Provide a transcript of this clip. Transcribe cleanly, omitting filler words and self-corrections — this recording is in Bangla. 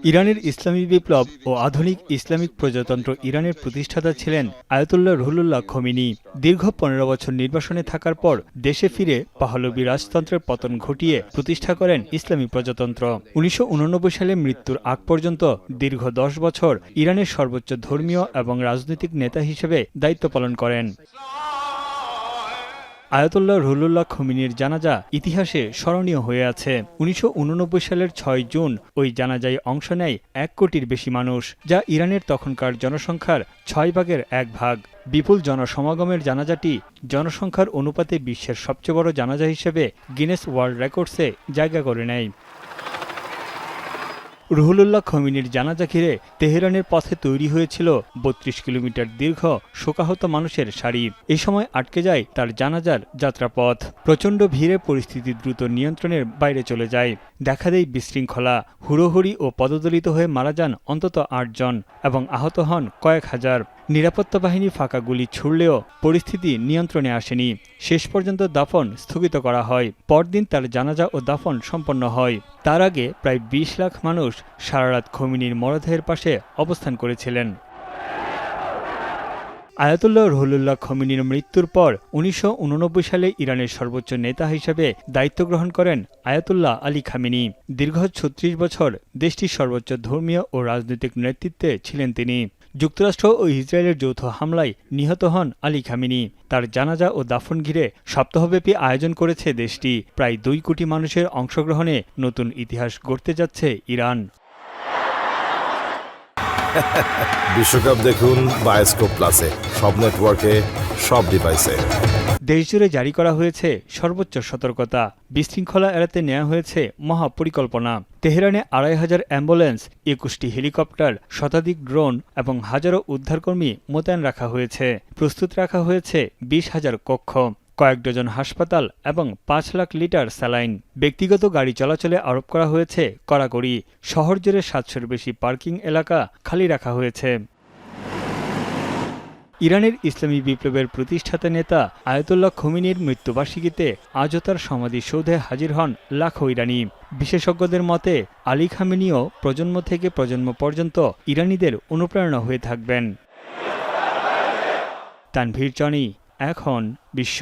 ইরানের ইসলামী বিপ্লব ও আধুনিক ইসলামিক প্রজাতন্ত্র ইরানের প্রতিষ্ঠাতা ছিলেন আয়াতুল্লাহ রুহুল্লাহ খোমেনি। দীর্ঘ ১৫ বছর নির্বাসনে থাকার পর দেশে ফিরে পাহলভী রাজতন্ত্রের পতন ঘটিয়ে প্রতিষ্ঠা করেন ইসলামী প্রজাতন্ত্র। ১৯৮৯ সালে মৃত্যুর আগ পর্যন্ত দীর্ঘ ১০ বছর ইরানের সর্বোচ্চ ধর্মীয় এবং রাজনৈতিক নেতা হিসেবে দায়িত্ব পালন করেন। আয়াতুল্লাহ রুহুল্লাহ খোমেনির জানাজা ইতিহাসে স্মরণীয় হয়ে আছে। ১৯৮৯ সালের ৬ জুন ওই জানাজায় অংশ নেয় ১ কোটির বেশি মানুষ, যা ইরানের তখনকার জনসংখ্যার ৬/১ বিপুল জনসমাগমের জানাজাটি জনসংখ্যার অনুপাতে বিশ্বের সবচেয়ে বড় জানাজা হিসেবে গিনেস ওয়ার্ল্ড রেকর্ডসে জায়গা করে নেয়। রুহুল্লাহ খোমেনির জানাজা ঘিরে তেহরানের পথে তৈরি হয়েছিল ৩২ কিলোমিটার দীর্ঘ শোকাহত মানুষের সারি। এই সময় আটকে যায় তার জানাজার যাত্রাপথ। প্রচণ্ড ভিড়ে পরিস্থিতি দ্রুত নিয়ন্ত্রণের বাইরে চলে যায়। দেখা দেয় বিশৃঙ্খলা, হুড়োহুড়ি ও পদদলিত হয়ে মারা যান অন্তত ৮ জন এবং আহত হন কয়েক হাজার। নিরাপত্তা বাহিনী ফাঁকা গুলি ছুড়লেও পরিস্থিতি নিয়ন্ত্রণে আসেনি। শেষ পর্যন্ত দাফন স্থগিত করা হয়। পরদিন তার জানাজা ও দাফন সম্পন্ন হয়। তার আগে প্রায় ২০ লাখ মানুষ সারারাত খোমেনির মরদেহের পাশে অবস্থান করেছিলেন। আয়াতুল্লাহ রুহুল্লাহ খোমেনির মৃত্যুর পর ১৯৮৯ সালে ইরানের সর্বোচ্চ নেতা হিসেবে দায়িত্ব গ্রহণ করেন আয়াতুল্লাহ আলী খামেনি। দীর্ঘ ৩৬ বছর দেশটির সর্বোচ্চ ধর্মীয় ও রাজনৈতিক নেতৃত্বে ছিলেন তিনি। যুক্তরাষ্ট্র ও ইসরায়েলের যৌথ হামলায় নিহত হন আলী খামেনি। তার জানাজা ও দাফন ঘিরে সপ্তাহব্যাপী আয়োজন করেছে দেশটি। প্রায় ২ কোটি মানুষের অংশগ্রহণে নতুন ইতিহাস গড়তে যাচ্ছে ইরান। বিশ্বকাপ দেখুন বায়োস্কোপ প্লাসে, সব নেটওয়ার্কে, সব ডিভাইসে। দেশজুড়ে জারি করা হয়েছে সর্বোচ্চ সতর্কতা। বিশৃঙ্খলা এড়াতে নেওয়া হয়েছে মহাপরিকল্পনা। তেহরানে ২৫০০ অ্যাম্বুলেন্স, ২১টি হেলিকপ্টার, শতাধিক ড্রোন এবং হাজারো উদ্ধারকর্মী মোতায়েন রাখা হয়েছে। প্রস্তুত রাখা হয়েছে ২০,০০০ কক্ষ, কয়েক ডজন হাসপাতাল এবং ৫ লাখ লিটার স্যালাইন। ব্যক্তিগত গাড়ি চলাচলে আরোপ করা হয়েছে কড়াকড়ি। শহর জুড়ে ৭০০-র বেশি পার্কিং এলাকা খালি রাখা হয়েছে। ইরানের ইসলামী বিপ্লবের প্রতিষ্ঠাতা নেতা আয়াতুল্লাহ খোমেনির মৃত্যুবার্ষিকীতে আজও তার সমাধিসৌধে হাজির হন লাখো ইরানি। বিশেষজ্ঞদের মতে আলী খামেনিও প্রজন্ম থেকে প্রজন্ম পর্যন্ত ইরানিদের অনুপ্রেরণা হয়ে থাকবেন। তানভীর জনি, এখন বিশ্ব।